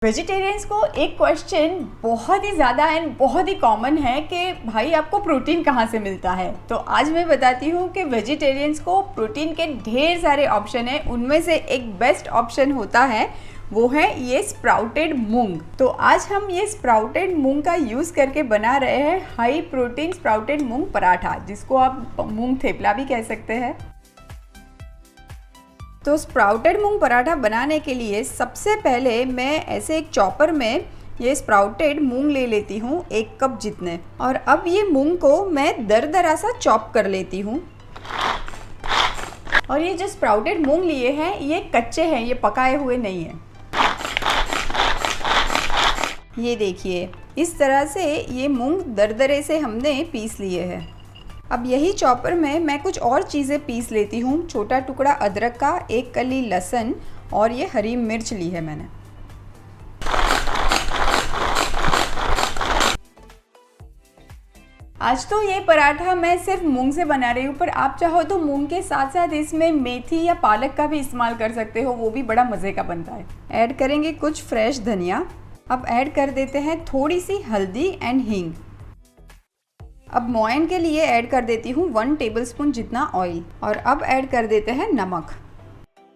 Vegetarians को एक question बहुत ही ज़्यादा एंड बहुत ही कॉमन है कि भाई आपको प्रोटीन कहाँ से मिलता है। तो आज मैं बताती हूँ कि वेजिटेरियंस को प्रोटीन के ढेर सारे ऑप्शन हैं, उनमें से एक बेस्ट ऑप्शन होता है वो है ये स्प्राउटेड मूंग। तो आज हम ये स्प्राउटेड मूंग का यूज़ करके बना रहे हैं हाई प्रोटीन स्प्राउटेड मूंग पराठा, जिसको आप मूंग थेपला भी कह सकते हैं। तो स्प्राउटेड मूंग पराठा बनाने के लिए सबसे पहले मैं ऐसे एक चॉपर में ये स्प्राउटेड मूंग ले लेती हूँ 1 कप जितने, और अब ये मूंग को मैं दरदरा सा चॉप कर लेती हूँ। और ये जो स्प्राउटेड मूंग लिए हैं ये कच्चे हैं, ये पकाए हुए नहीं हैं। ये देखिए इस तरह से ये मूंग दरदरे से हमने पीस लिए हैं। अब यही चॉपर में मैं कुछ और चीज़ें पीस लेती हूँ। छोटा टुकड़ा अदरक का, 1 कली लहसुन और ये हरी मिर्च ली है मैंने। आज तो ये पराठा मैं सिर्फ मूंग से बना रही हूँ, पर आप चाहो तो मूंग के साथ साथ इसमें मेथी या पालक का भी इस्तेमाल कर सकते हो, वो भी बड़ा मज़े का बनता है। ऐड करेंगे कुछ फ्रेश धनिया। अब ऐड कर देते हैं थोड़ी सी हल्दी एंड हींग। अब मोयन के लिए ऐड कर देती हूँ 1 टेबलस्पून जितना ऑयल, और अब ऐड कर देते हैं नमक।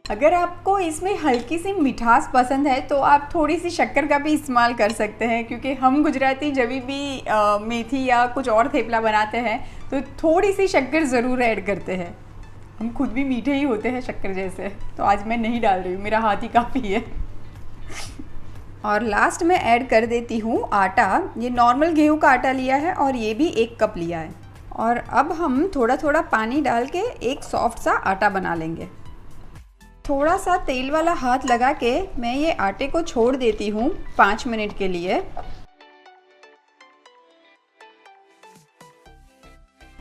अगर आपको इसमें हल्की सी मिठास पसंद है तो आप थोड़ी सी शक्कर का भी इस्तेमाल कर सकते हैं, क्योंकि हम गुजराती जब भी मेथी या कुछ और थेपला बनाते हैं तो थोड़ी सी शक्कर ज़रूर ऐड करते हैं। हम खुद भी मीठे ही होते हैं शक्कर जैसे, तो आज मैं नहीं डाल रही हूँ, मेरा हाथ ही काफ़ी है। और लास्ट में ऐड कर देती हूँ आटा। ये नॉर्मल गेहूं का आटा लिया है और ये भी 1 कप लिया है। और अब हम थोड़ा थोड़ा पानी डाल के एक सॉफ्ट सा आटा बना लेंगे। थोड़ा सा तेल वाला हाथ लगा के मैं ये आटे को छोड़ देती हूँ 5 मिनट के लिए।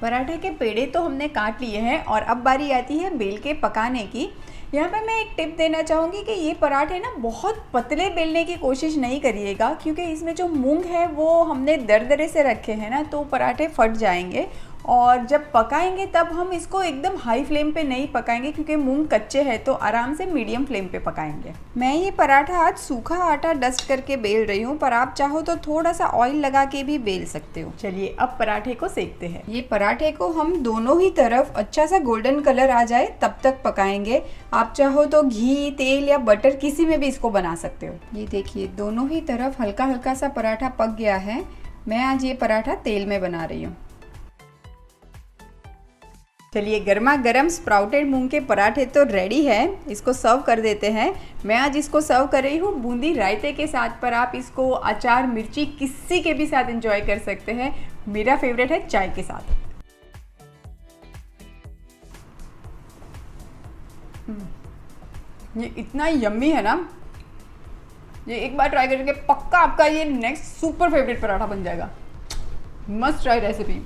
पराठे के पेड़े तो हमने काट लिए हैं और अब बारी आती है बेल के पकाने की। यहाँ पे मैं एक टिप देना चाहूँगी कि ये पराठे ना बहुत पतले बेलने की कोशिश नहीं करिएगा, क्योंकि इसमें जो मूंग है वो हमने दरदरे से रखे हैं ना, तो पराठे फट जाएंगे। और जब पकाएंगे तब हम इसको एकदम हाई फ्लेम पे नहीं पकाएंगे, क्योंकि मूंग कच्चे हैं, तो आराम से मीडियम फ्लेम पे पकाएंगे। मैं ये पराठा आज सूखा आटा डस्ट करके बेल रही हूँ, पर आप चाहो तो थोड़ा सा ऑयल लगा के भी बेल सकते हो। चलिए अब पराठे को सेकते हैं। ये पराठे को हम दोनों ही तरफ अच्छा सा गोल्डन कलर आ जाए तब तक पकाएंगे। आप चाहो तो घी, तेल या बटर किसी में भी इसको बना सकते हो। ये देखिए दोनों ही तरफ हल्का हल्का सा पराठा पक गया है। मैं आज ये पराठा तेल में बना रही हूँ। चलिए गर्मा गर्म स्प्राउटेड मूंग के पराठे तो रेडी है, इसको सर्व कर देते हैं। मैं आज इसको सर्व कर रही हूँ बूंदी रायते के साथ, पर आप इसको अचार, मिर्ची किसी के भी साथ एंजॉय कर सकते हैं। मेरा फेवरेट है चाय के साथ। ये इतना यम्मी है ना, ये एक बार ट्राई करके पक्का आपका ये नेक्स्ट सुपर फेवरेट पराठा बन जाएगा। Must try recipe.